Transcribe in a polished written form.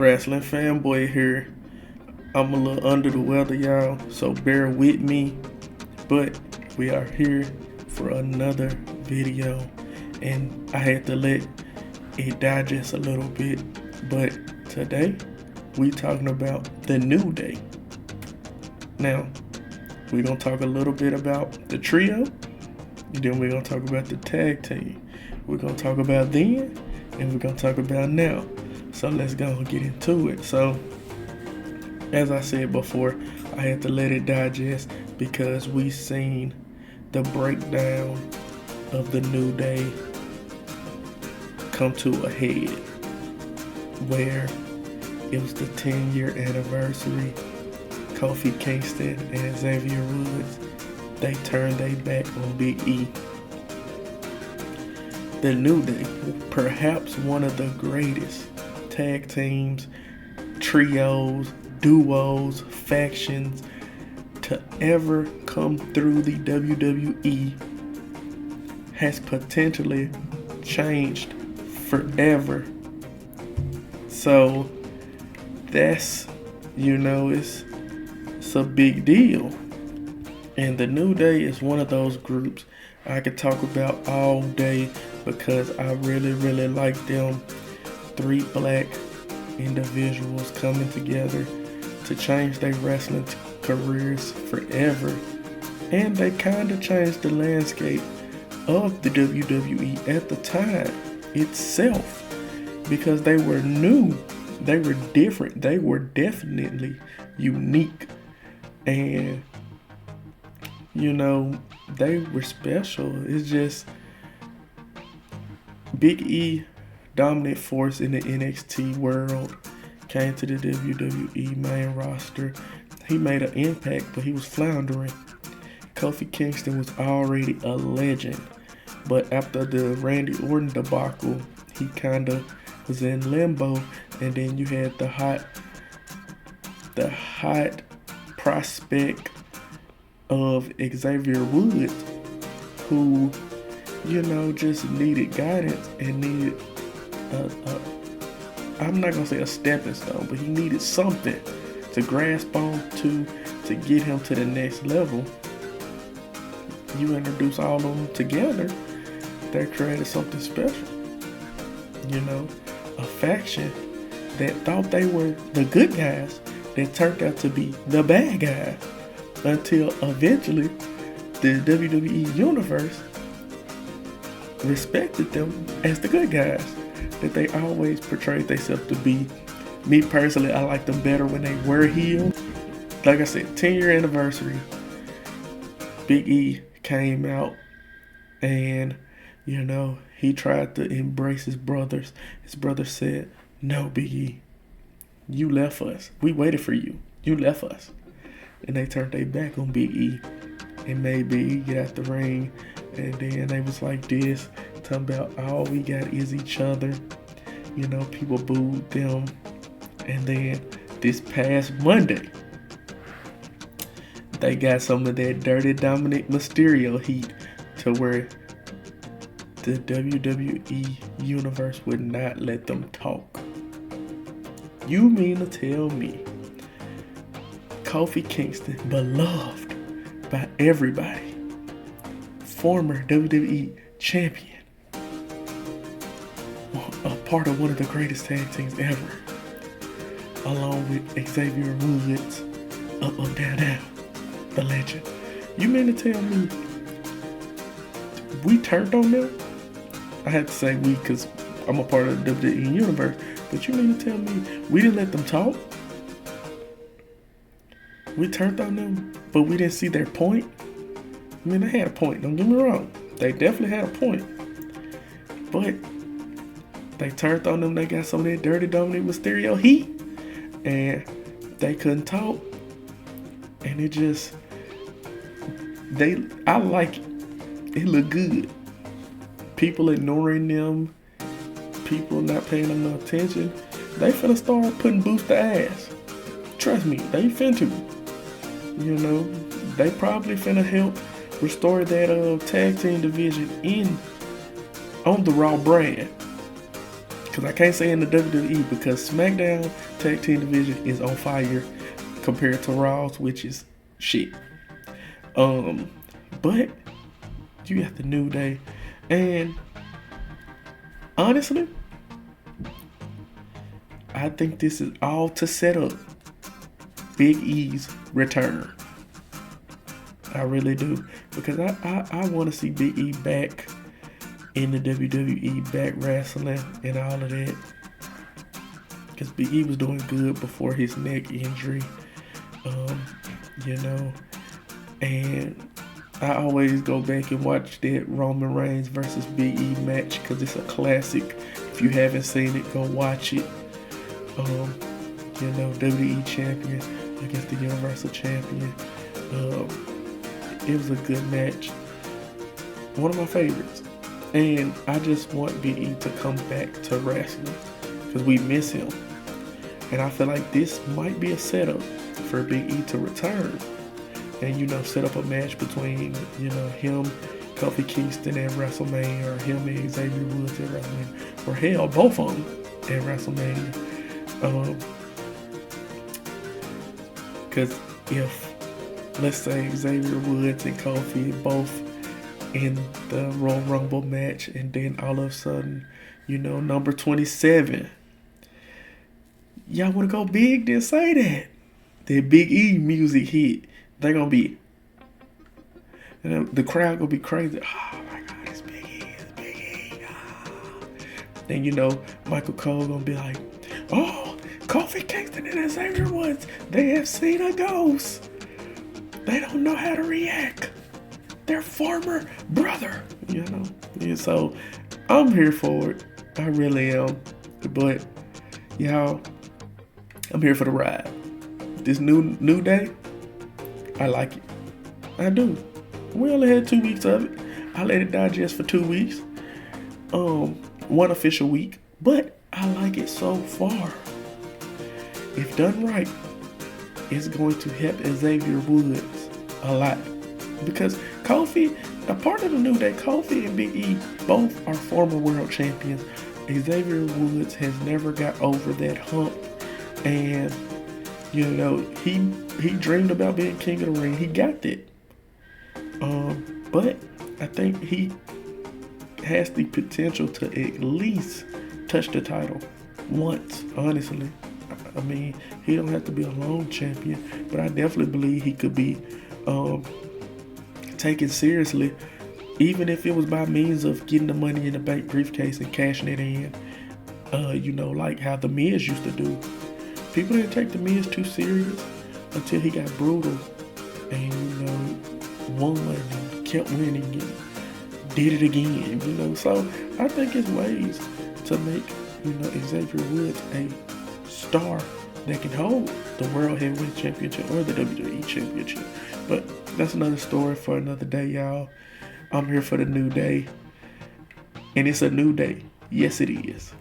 Wrestling Fanboy here. I'm a little under the weather, y'all, so bear with me. But we are here for another video, and I had to let it digest a little bit. But today, we talking about the new day. Now, we're gonna talk a little bit about the trio, and then we're gonna talk about the tag team. We're gonna talk about then, and we're gonna talk about now. So let's go and get into it. So, as I said before, I had to let it digest because we seen the breakdown of the new day come to a head, where it was the 10-year anniversary. Kofi Kingston and Xavier Woods, they turned their back on Big E. The New Day, perhaps one of the greatest tag teams, trios, duos, factions to ever come through the WWE, has potentially changed forever. So that's, it's a big deal. And the New Day is one of those groups I could talk about all day because I really like them. Three black individuals coming together to change their wrestling careers forever. And they kind of changed the landscape of the WWE at the time itself because they were new, they were different, they were definitely unique. And they were special. It's just Big E, dominant force in the NXT world, came to the WWE main roster. He made an impact, but he was floundering. Kofi Kingston was already a legend, but after the Randy Orton debacle, he kind of was in limbo. And then you had the hot prospect of Xavier Woods, who, just needed guidance and needed I'm not gonna say a stepping stone, but he needed something to grasp on to get him to the next level. You introduce all of them together, they created something special. A faction that thought they were the good guys that turned out to be the bad guys, until eventually the WWE Universe respected them as the good guys that they always portrayed themselves to be. Me personally, I like them better when they were healed. Like I said, 10-year anniversary, Big E came out and, he tried to embrace his brothers. His brother said, "No, Big E, you left us. We waited for you. You left us." And they turned their back on Big E and made Big E get out the ring. And then they was like this, talking about all we got is each other. People booed them. And then this past Monday, they got some of that dirty Dominic Mysterio heat to where the WWE Universe would not let them talk. You mean to tell me Kofi Kingston, beloved by everybody, former WWE champion, a part of one of the greatest tag teams ever, along with Xavier Woods, up, down, down, the legend. You mean to tell me we turned on them? I had to say we because I'm a part of the WWE Universe, but you mean to tell me we didn't let them talk? We turned on them, but we didn't see their point? I mean, they had a point, don't get me wrong. They definitely had a point. But they turned on them, they got some of that dirty Dominic Mysterio heat, and they couldn't talk. And it just, I like it. It looked good. People ignoring them, people not paying them no attention. They finna start putting boots to ass. Trust me, they finna. They probably finna help restore that tag team division on the Raw brand. Because I can't say in the WWE because SmackDown Tag Team Division is on fire compared to Raw's, which is shit. But you got the New Day, and honestly, I think this is all to set up Big E's return. I really do, because I want to see Big E back in the WWE, back wrestling and all of that. Because Big E was doing good before his neck injury, you know. And I always go back and watch that Roman Reigns versus Big E match because it's a classic. If you haven't seen it, go watch it. You know, WWE champion against the Universal champion. It was a good match. One of my favorites. And I just want Big E to come back to wrestling because we miss him. And I feel like this might be a setup for Big E to return. And, you know, set up a match between, you know, him, Kofi Kingston at WrestleMania, or him and Xavier Woods at WrestleMania. Or hell, both of them at WrestleMania. Because if, let's say, Xavier Woods and Kofi both in the Royal Rumble match, and then all of a sudden, you know, number 27, y'all want to go big, then say that. That Big E music hit. They're going to be, and the crowd going to be crazy. Oh my God, it's Big E, it's Big E. Oh. And you know, Michael Cole going to be like, oh, Kofi Kingston and Xavier Woods, they have seen a ghost. They don't know how to react. Their former brother, you know. And so I'm here for it. I really am. But y'all, I'm here for the ride. This new day, I like it. I do. We only had 2 weeks of it. I let it digest for 2 weeks. One official week. But I like it so far. If done right, it's going to help Xavier Woods a lot. Because Kofi, a part of the New Day, Kofi and Big E both are former world champions. Xavier Woods has never got over that hump. And, you know, he dreamed about being king of the ring. He got that. But I think he has the potential to at least touch the title once, honestly. I mean, he don't have to be a lone champion, but I definitely believe he could be taken seriously, even if it was by means of getting the Money in the Bank briefcase and cashing it in. You know, like how The Miz used to do. People didn't take The Miz too serious until he got brutal and, you know, won and kept winning and did it again, you know. So I think it's ways to make, you know, Xavier Woods a star that can hold the World Heavyweight Championship or the WWE Championship. But that's another story for another day, y'all. I'm here for the New Day. And it's a new day. Yes, it is.